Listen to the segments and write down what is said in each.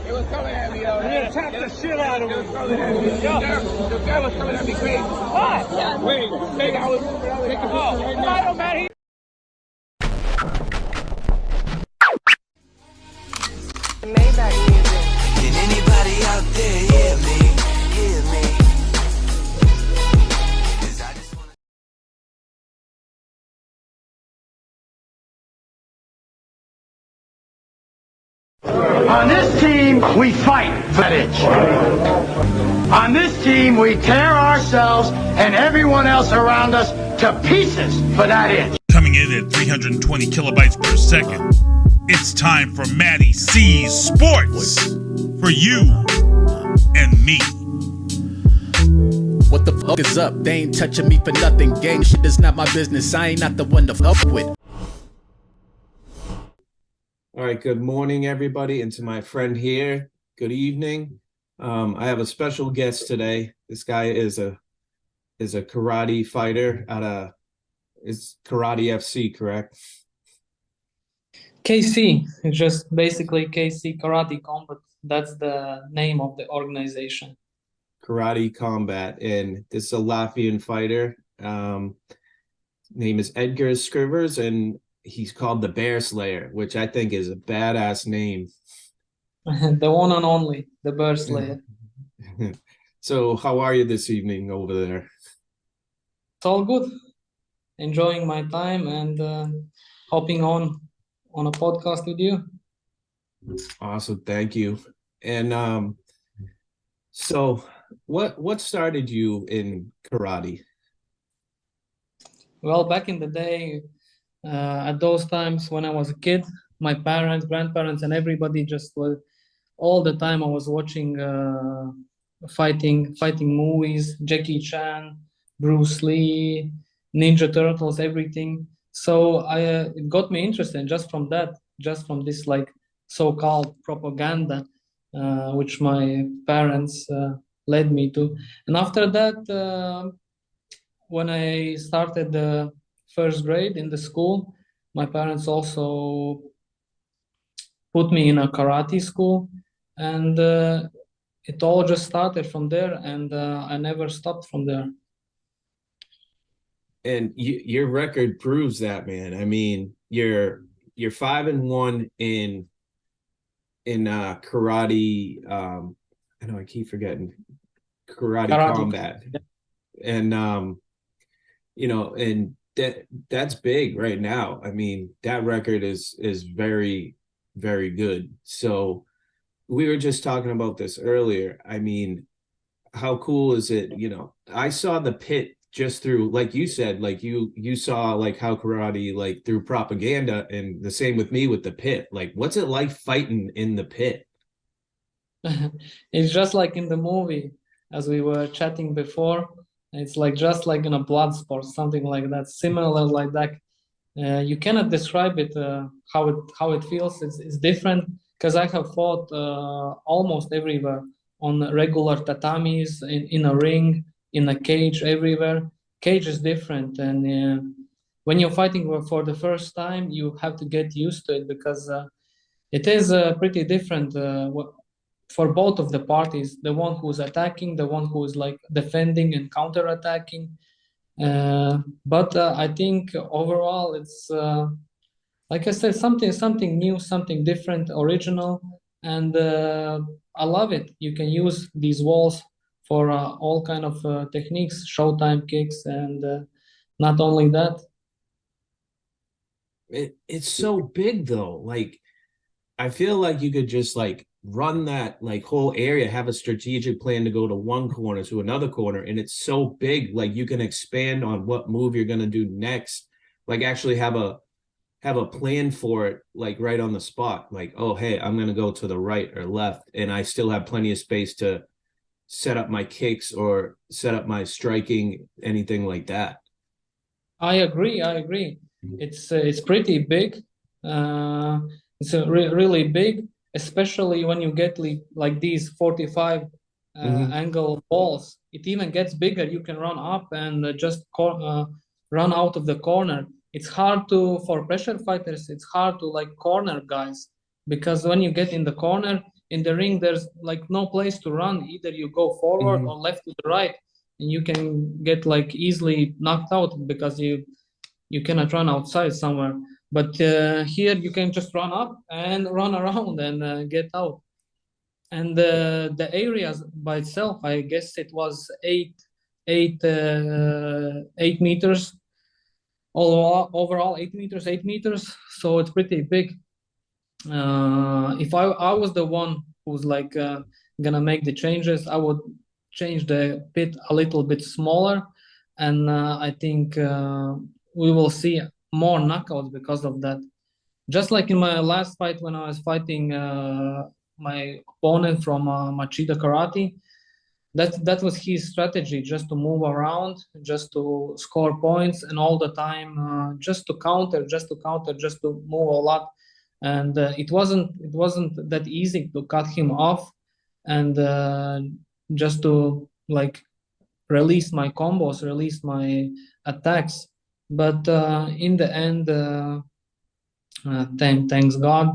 It was coming at me, though. Yeah, tap the shit out of him. It was coming at me. The guy was coming at me crazy. What? Wait, I was taking a ball. I don't matter. Maybach music. Can anybody out there hear me? Hear me? 'Cause I just wanna... On this team, we fight for that itch. On this team, we tear ourselves and everyone else around us to pieces for that itch. Coming in at 320 kilobytes per second, it's time for MattieC's Sports for you and me. What the fuck is up? They ain't touching me for nothing. Gang shit is not my business. I ain't not the one to fuck with. All right, good morning, everybody, and to my friend here, good evening. I have a special guest today. This guy is a karate fighter is Karate FC, correct? KC, it's just basically KC Karate Combat. That's the name of the organization. Karate Combat, and this is a Latvian fighter. Name is Edgars Skrivers, and he's called the BearSlayer, which I think is a badass name. The one and only, the BearSlayer. So how are you this evening over there? It's all good. Enjoying my time and hopping on a podcast with you. Awesome, thank you. And so what started you in karate? Well, back in the day, at those times when I was a kid, my parents, grandparents, and everybody just was all the time. I was watching fighting movies, Jackie Chan, Bruce Lee, Ninja Turtles, everything. So it got me interested just from this like so-called propaganda, which my parents led me to. And after that, when I started the first grade in the school, my parents also put me in a karate school, and it all just started from there, and I never stopped from there. And your record proves that, man. I mean, you're 5-1 in karate. I know I keep forgetting karate combat, and you know, and that's big right now. I mean, that record is very, very good. So we were just talking about this earlier. I mean, how cool is it? You know, I saw the pit just through, like you said, like you saw like how karate, like through propaganda, and the same with me with the pit. Like, what's it like fighting in the pit? It's just like in the movie, as we were chatting before. It's like just like in a blood sport, something like that, similar like that. You cannot describe it how it feels. It's different because I have fought almost everywhere, on regular tatamis, in a ring, in a cage, everywhere. Cage is different, and when you're fighting for the first time, you have to get used to it, because it is pretty different for both of the parties, the one who's attacking, the one who is like defending and counter-attacking. But I think overall it's, like I said, something new, something different, original, and I love it. You can use these walls for all kind of techniques, showtime kicks, and not only that. It's so big though. Like, I feel like you could just like run that like whole area, have a strategic plan to go to one corner to another corner, and it's so big, like you can expand on what move you're going to do next, like actually have a plan for it, like right on the spot, like, oh hey, I'm going to go to the right or left, and I still have plenty of space to set up my kicks or set up my striking, anything like that. I agree. It's pretty big. It's really big, especially when you get like these 45 angle balls. It even gets bigger. You can run up and just run out of the corner. It's hard for pressure fighters. It's hard to like corner guys, because when you get in the corner in the ring, there's like no place to run. Either you go forward or left to the right, and you can get like easily knocked out because you cannot run outside somewhere. But here you can just run up and run around and get out. And the areas by itself, I guess it was 8 meters. Overall 8 meters. So it's pretty big. If I was the one who's like gonna make the changes, I would change the pit a little bit smaller, and I think we will see more knockouts because of that. Just like in my last fight when I was fighting my opponent from Machida Karate, that was his strategy, just to move around, just to score points, and all the time just to counter, just to move a lot. And it wasn't that easy to cut him off and just to like release my combos, release my attacks. But in the end, thanks God,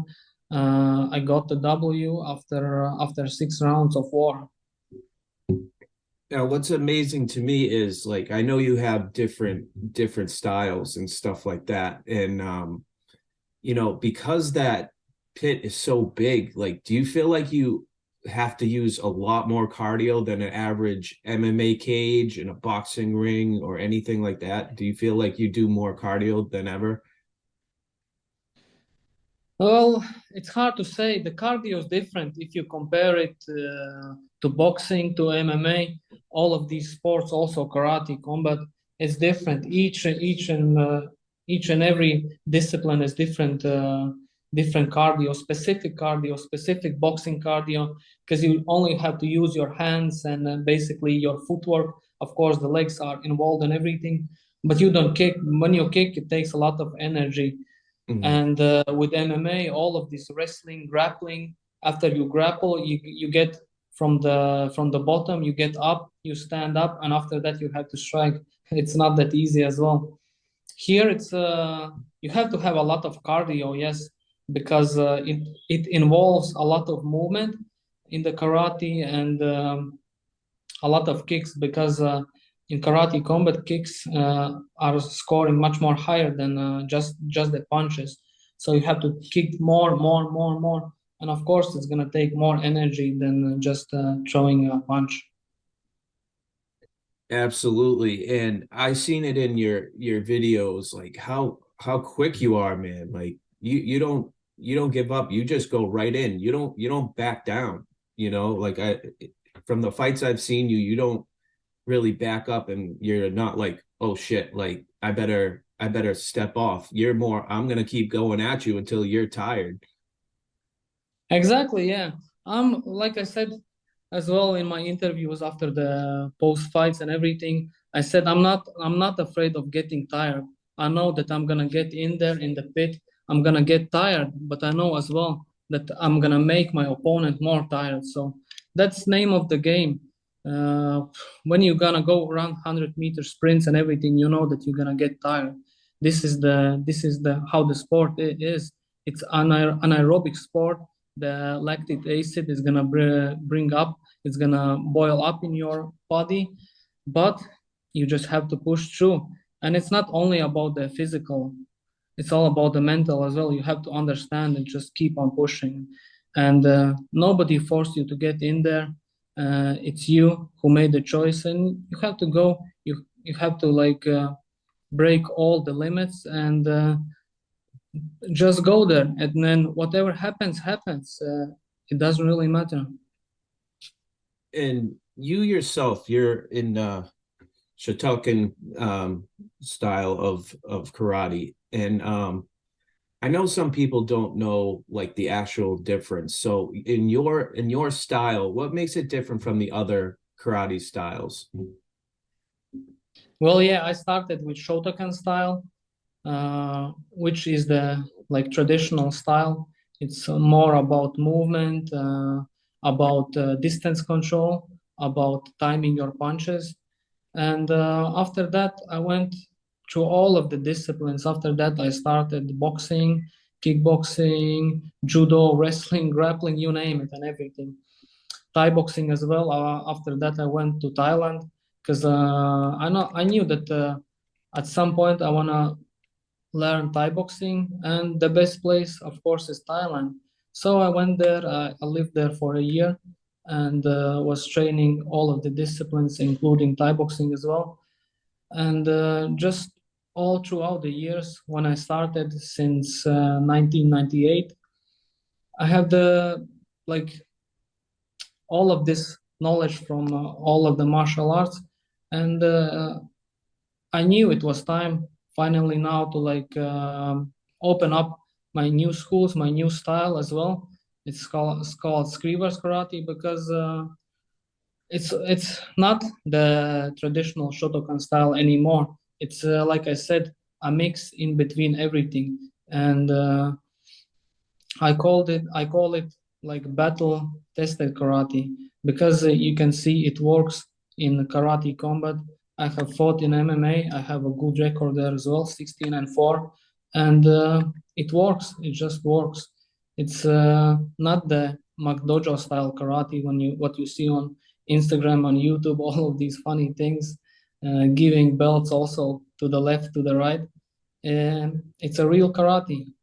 I got the W after 6 rounds of war. Now, what's amazing to me is, like, I know you have different styles and stuff like that, and you know, because that pit is so big, like, do you feel like you have to use a lot more cardio than an average MMA cage in a boxing ring or anything like that? Do you feel like you do more cardio than ever? Well, it's hard to say. The cardio is different if you compare it to boxing, to MMA. All of these sports, also karate, combat, is different. Each and every discipline is different. Different cardio, specific boxing cardio, because you only have to use your hands and basically your footwork. Of course, the legs are involved in everything, but you don't kick. When you kick, it takes a lot of energy. And with MMA, all of this wrestling, grappling, after you grapple, you get from the bottom, you get up, you stand up, and after that you have to strike. It's not that easy as well. Here it's you have to have a lot of cardio, yes, because it involves a lot of movement in the karate and a lot of kicks, because in karate combat, kicks are scoring much more higher than just the punches. So you have to kick more, and of course it's gonna take more energy than just throwing a punch. Absolutely. And I seen it in your videos, like how quick you are, man. Like you don't give up. You just go right in. You don't back down, you know, like from the fights I've seen you don't really back up, and you're not like, oh shit, like I better step off. You're more, I'm gonna keep going at you until you're tired. Exactly, yeah. Like I said as well in my interviews after the post fights and everything, I said I'm not afraid of getting tired. I know that I'm gonna get in there in the pit, I'm gonna get tired, but I know as well that I'm gonna make my opponent more tired. So that's name of the game. When you're gonna go around 100-meter sprints and everything, you know that you're gonna get tired. This is the how the sport is. It's an anaerobic sport. The lactic acid is gonna bring up. It's gonna boil up in your body, but you just have to push through. And it's not only about the physical; it's all about the mental as well. You have to understand and just keep on pushing. And nobody forced you to get in there. It's you who made the choice, and you have to go. You have to like break all the limits and just go there, and then whatever happens. It doesn't really matter. And you yourself, you're in Shotokan style of karate, and I know some people don't know like the actual difference. So in your style, what makes it different from the other karate styles? Well, yeah, I started with Shotokan style, which is the like traditional style. It's more about movement, about distance control, about timing your punches. And after that, I went through all of the disciplines. After that, I started boxing, kickboxing, judo, wrestling, grappling, you name it, and everything. Thai boxing as well. After that, I went to Thailand because I knew that at some point I wanna learn Thai boxing, and the best place, of course, is Thailand. So I went there. I lived there for a year and was training all of the disciplines, including Thai boxing as well. And just all throughout the years, when I started since 1998, I have the like all of this knowledge from all of the martial arts, and I knew it was time finally now to like open up my new schools, my new style as well. It's called Skrivers karate because it's not the traditional Shotokan style anymore. It's like I said, a mix in between everything, and I call it like battle tested karate because you can see it works in karate combat. I have fought in MMA. I have a good record there as well, 16-4, and it works. It just works. It's not the McDojo style karate what you see on Instagram, on YouTube, all of these funny things, giving belts also to the left, to the right. And it's a real karate.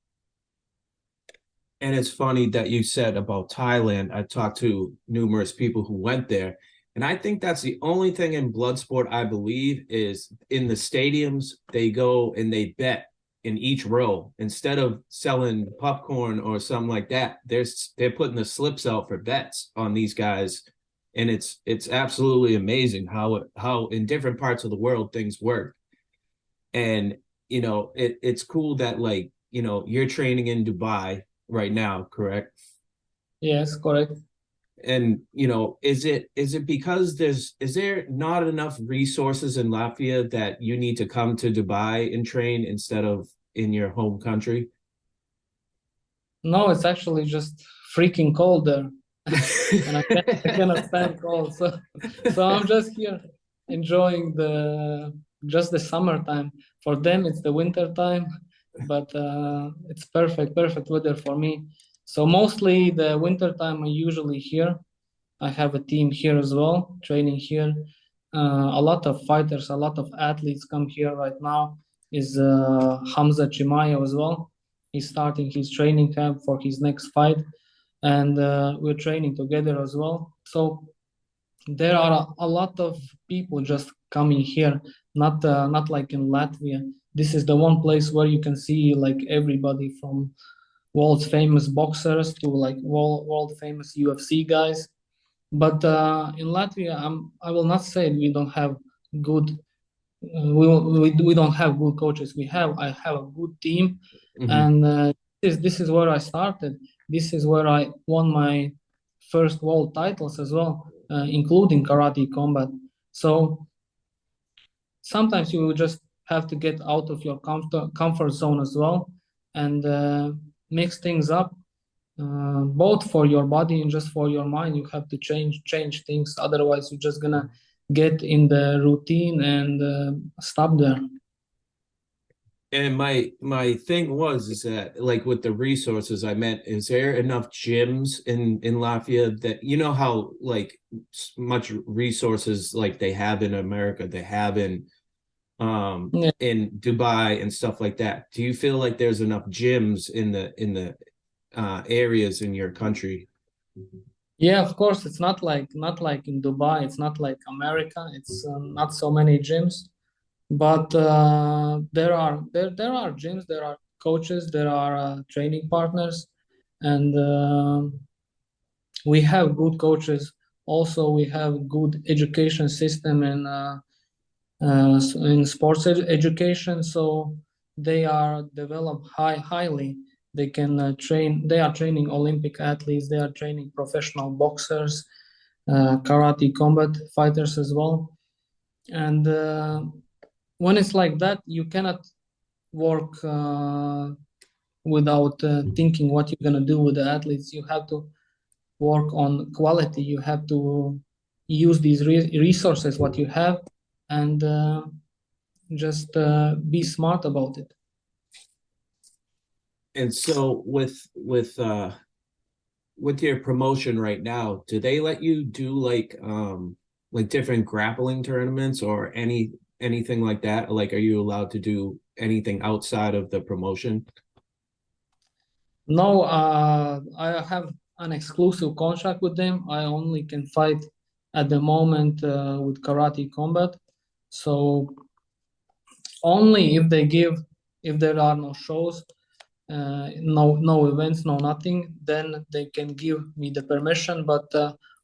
And it's funny that you said about Thailand. I talked to numerous people who went there, and I think that's the only thing in blood sport I believe is in the stadiums, they go and they bet in each row instead of selling popcorn or something like that. They're putting the slips out for bets on these guys, and it's absolutely amazing how in different parts of the world things work. And it's cool that like you're training in Dubai right now, correct? Yes, correct. And is it because is there not enough resources in Latvia that you need to come to Dubai and train instead of in your home country? No, it's actually just freaking cold there. And I cannot stand cold. So I'm just here enjoying just the summertime. For them, it's the winter time, but it's perfect weather for me. So mostly the winter time I'm usually here. I have a team here as well, training here. A lot of fighters, a lot of athletes come here right now. Is Hamza Chimaev as well. He's starting his training camp for his next fight, and we're training together as well. So there are a lot of people just coming here, not like in Latvia. This is the one place where you can see like everybody from world famous boxers to like world famous UFC guys. But in Latvia, I will not say we don't have good. We don't have good coaches. I have a good team, and this is where I started. This is where I won my first world titles as well, including karate combat. So sometimes you will just have to get out of your comfort zone as well and mix things up, both for your body and just for your mind. You have to change things. Otherwise, you're just gonna get in the routine and stop there. And my thing is that like with the resources I meant, is there enough gyms in Latvia that how like much resources like they have in America, they have in Dubai and stuff like that? Do you feel like there's enough gyms in the areas in your country? Yeah, of course. It's not like in Dubai. It's not like America. It's not so many gyms. But there are gyms, there are coaches, there are training partners, and we have good coaches. Also, we have good education system in sports education. So they are developed highly. They can train. They are training Olympic athletes. They are training professional boxers, karate combat fighters as well, and when it's like that, you cannot work without thinking what you're gonna do with the athletes. You have to work on quality. You have to use these resources what you have, and just be smart about it. And so with your promotion right now, do they let you do like different grappling tournaments or anything like that? Like, are you allowed to do anything outside of the promotion? No, I have an exclusive contract with them. I only can fight at the moment with karate combat. So only if there are no shows, no events, no nothing, then they can give me the permission. But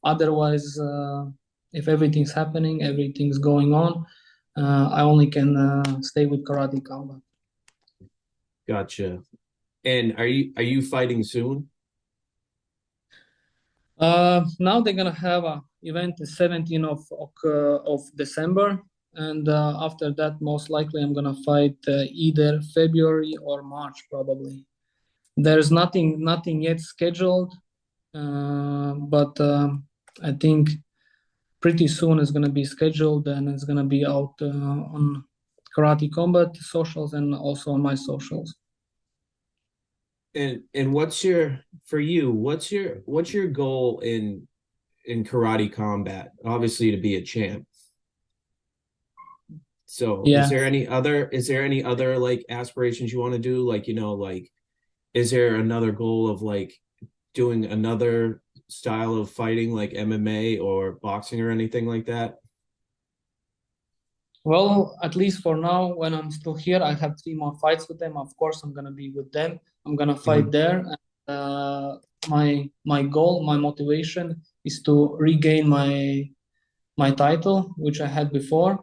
otherwise, if everything's happening, everything's going on, I only can stay with karate combat. Gotcha. And are you fighting soon? Now they're gonna have a event the 17th of December, and after that, most likely I'm gonna fight either February or March probably. There's nothing yet scheduled, but I think pretty soon it's gonna be scheduled, and it's gonna be out on Karate Combat socials and also on my socials. And what's your goal in karate combat? Obviously to be a champ. So yeah. Is there any other like aspirations you want to do? Like, like, is there another goal of like doing another style of fighting like MMA or boxing or anything like that? Well, at least for now, when I'm still here, I have 3 more fights with them. Of course, I'm gonna be with them. I'm gonna fight there. And, my goal, my motivation is to regain my title, which I had before,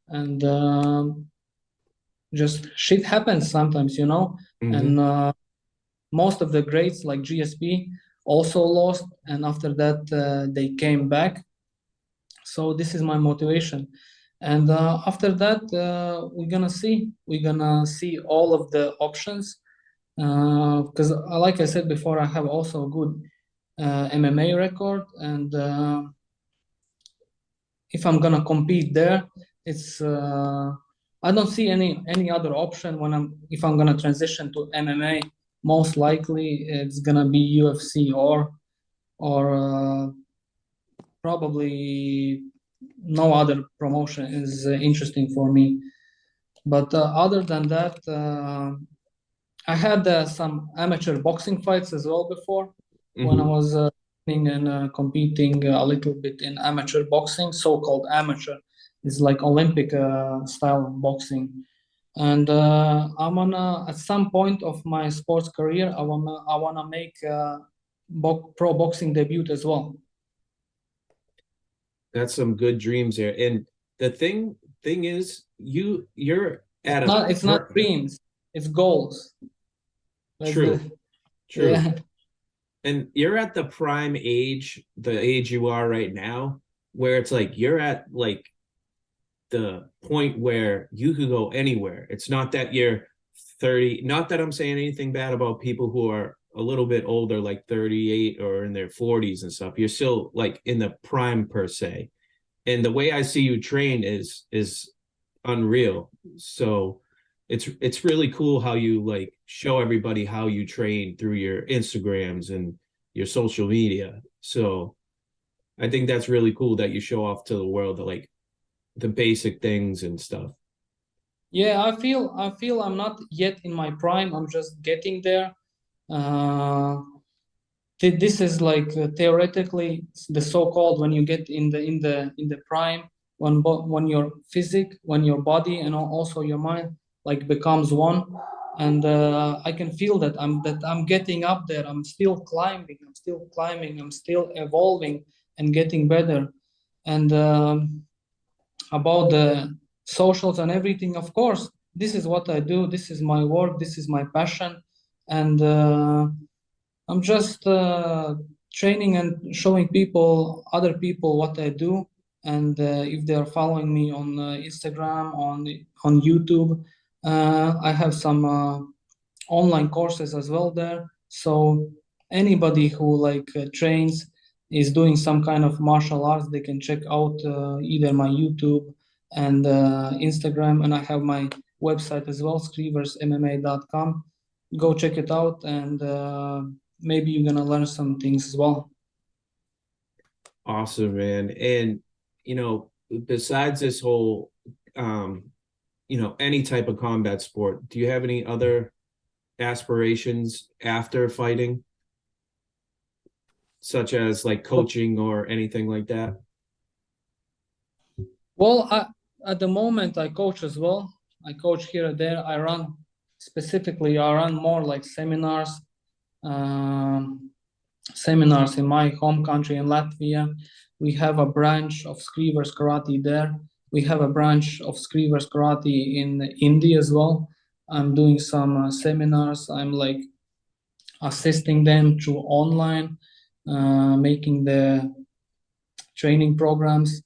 and just shit happens sometimes, And most of the greats like GSP also lost, and after that they came back. So this is my motivation. And after that, we're gonna see all of the options, because like I said before, I have also a good MMA record, and if I'm gonna compete there, it's I don't see any other option if I'm gonna transition to MMA. Most likely, it's gonna be UFC or probably no other promotion is interesting for me. But other than that, I had some amateur boxing fights as well before, when I was training and competing a little bit in amateur boxing, so-called amateur. It's like Olympic style of boxing. And at some point of my sports career, I wanna make pro boxing debut as well. That's some good dreams there. And the thing is, you're at it's not dreams, it's goals. True. Yeah. And you're at the prime age, the age you are right now, where it's like you're at like the point where you could go anywhere. It's not that you're 30, not that I'm saying anything bad about people who are a little bit older, like 38 or in their 40s and stuff. You're still like in the prime per se. And the way I see you train is unreal. So it's really cool how you like show everybody how you train through your Instagrams and your social media. So I think that's really cool that you show off to the world like the basic things and stuff. Yeah, I feel I'm not yet in my prime. I'm just getting there. This is like theoretically the so-called when you get in the prime, when your physique, when your body and also your mind like becomes one, and I can feel that I'm getting up there. I'm still climbing. I'm still evolving and getting better. And about the socials and everything, of course, this is what I do. This is my work. This is my passion, and I'm just training and showing other people what I do, And if they are following me on Instagram, on YouTube, I have some online courses as well there. So anybody who like trains, is doing some kind of martial arts, they can check out either my YouTube and Instagram, and I have my website as well, skriversmma.com. Go check it out, and maybe you're gonna learn some things as well. Awesome, man. And you know, besides this whole you know, any type of combat sport, do you have any other aspirations after fighting, such as like coaching or anything like that? Well, at the moment I coach as well. I coach here and there. I run more like seminars, seminars in my home country in Latvia. We have a branch of Skrivers karate there. We have a branch of Skrivers karate in India as well. I'm doing some seminars. I'm like assisting them through online, making the training programs.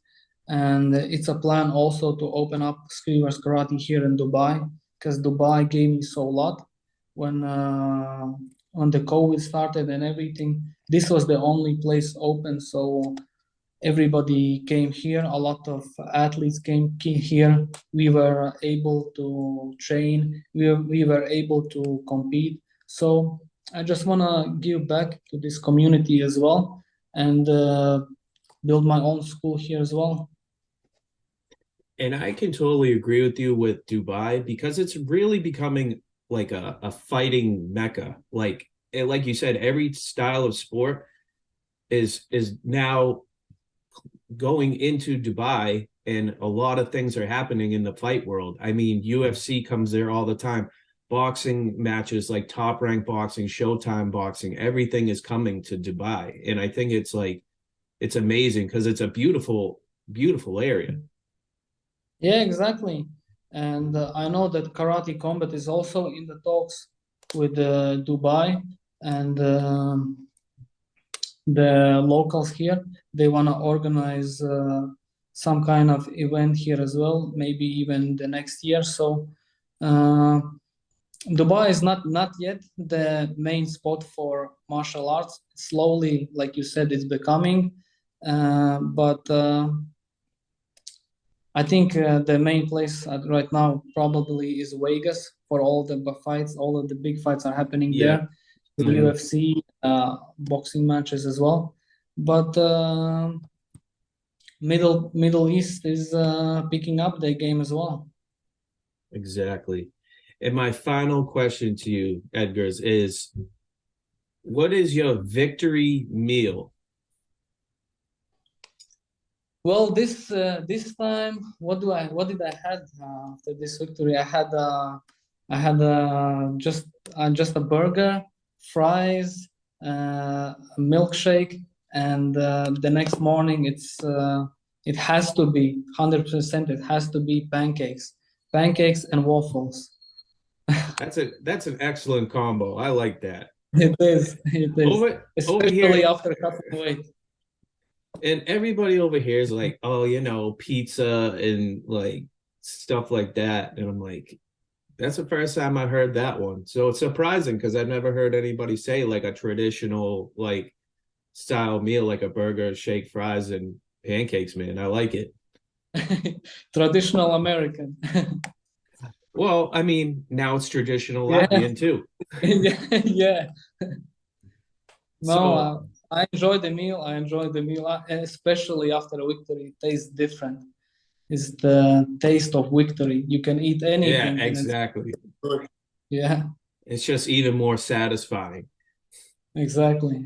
And it's a plan also to open up Skrivers karate here in Dubai, because Dubai gave me so lot when the COVID started and everything. This was the only place open, so everybody came here. A lot of athletes came here. We were able to train. We were able to compete. So I just want to give back to this community as well, and build my own school here as well. And I can totally agree with you with Dubai, because it's really becoming like a fighting mecca. Like you said, every style of sport is now going into Dubai, and a lot of things are happening in the fight world. I mean, UFC comes there all the time. Boxing matches like Top Rank Boxing, Showtime Boxing, everything is coming to Dubai. And I think it's like, it's amazing because it's a beautiful, beautiful area. Yeah, exactly. And I know that Karate Combat is also in the talks with Dubai, and the locals here. They want to organize some kind of event here as well, maybe even the next year. So Dubai is not yet the main spot for martial arts. Slowly, like you said, it's becoming. But I think the main place right now probably is Vegas for all the fights. All of the big fights are happening there. The UFC, boxing matches as well. But Middle East is picking up their game as well. Exactly. And my final question to you, Edgars, is what is your victory meal? Well, this time, what did I had after this victory? I had just a burger, fries, a milkshake, and the next morning it has to be 100%. It has to be pancakes and waffles. That's an excellent combo. I like that. It is. Especially over here, after cutting weight. And everybody over here is like, oh, you know, pizza and like stuff like that. And I'm like, that's the first time I heard that one. So it's surprising because I've never heard anybody say like a traditional like style meal, like a burger, shake, fries, and pancakes, man. I like it. Traditional American. Well, I mean, now it's traditional Latvian too. Yeah. No, So, I enjoy the meal. Especially after a victory. It tastes different. It's the taste of victory. You can eat anything. yeah, exactly. Yeah. It's just even more satisfying. Exactly.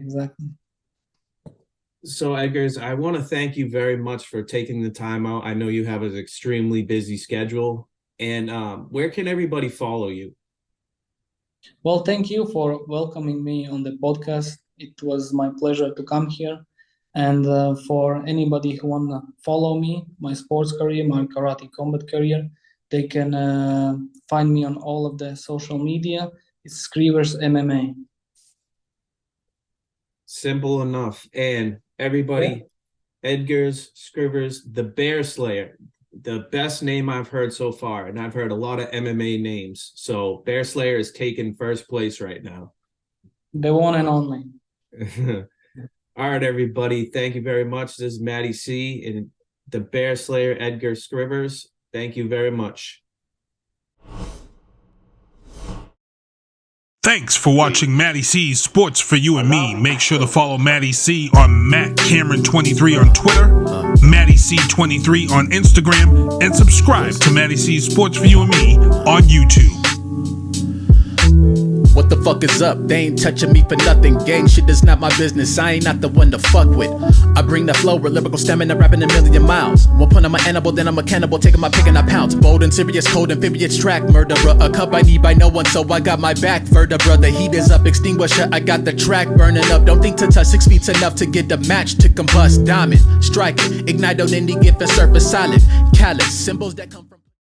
So, Edgars, I want to thank you very much for taking the time out. I know you have an extremely busy schedule. And where can everybody follow you? Well, thank you for welcoming me on the podcast. It was my pleasure to come here. And for anybody who want to follow me, my sports career, my karate combat career, they can find me on all of the social media. It's Skrivers MMA. Simple enough. And everybody, Edgars, Skrivers, the BearSlayer. The best name I've heard so far, and I've heard a lot of MMA names. So BearSlayer is taking first place right now. The one and only. All right, everybody. Thank you very much. This is MattieC and the BearSlayer, Edgars, Skrivers. Thank you very much. Thanks for watching MattieC's Sports for You and Me. Make sure to follow MattieC on MattCameron23 on Twitter, MattieC23 on Instagram, and subscribe to MattieC's Sports for You and Me on YouTube. What the fuck is up? They ain't touching me for nothing. Gang shit is not my business. I ain't not the one to fuck with. I bring the flow with lyrical stamina, rapping a million miles. One point I'm an animal, then I'm a cannibal, taking my pick and I pounce. Bold and serious, cold amphibious track murderer. A cup I need by no one, so I got my back vertebra. The heat is up, extinguisher. I got the track burning up. Don't think to touch 6 feet's enough to get the match to combust. Diamond, strike it, ignite on any given surface solid. Callous symbols that come from.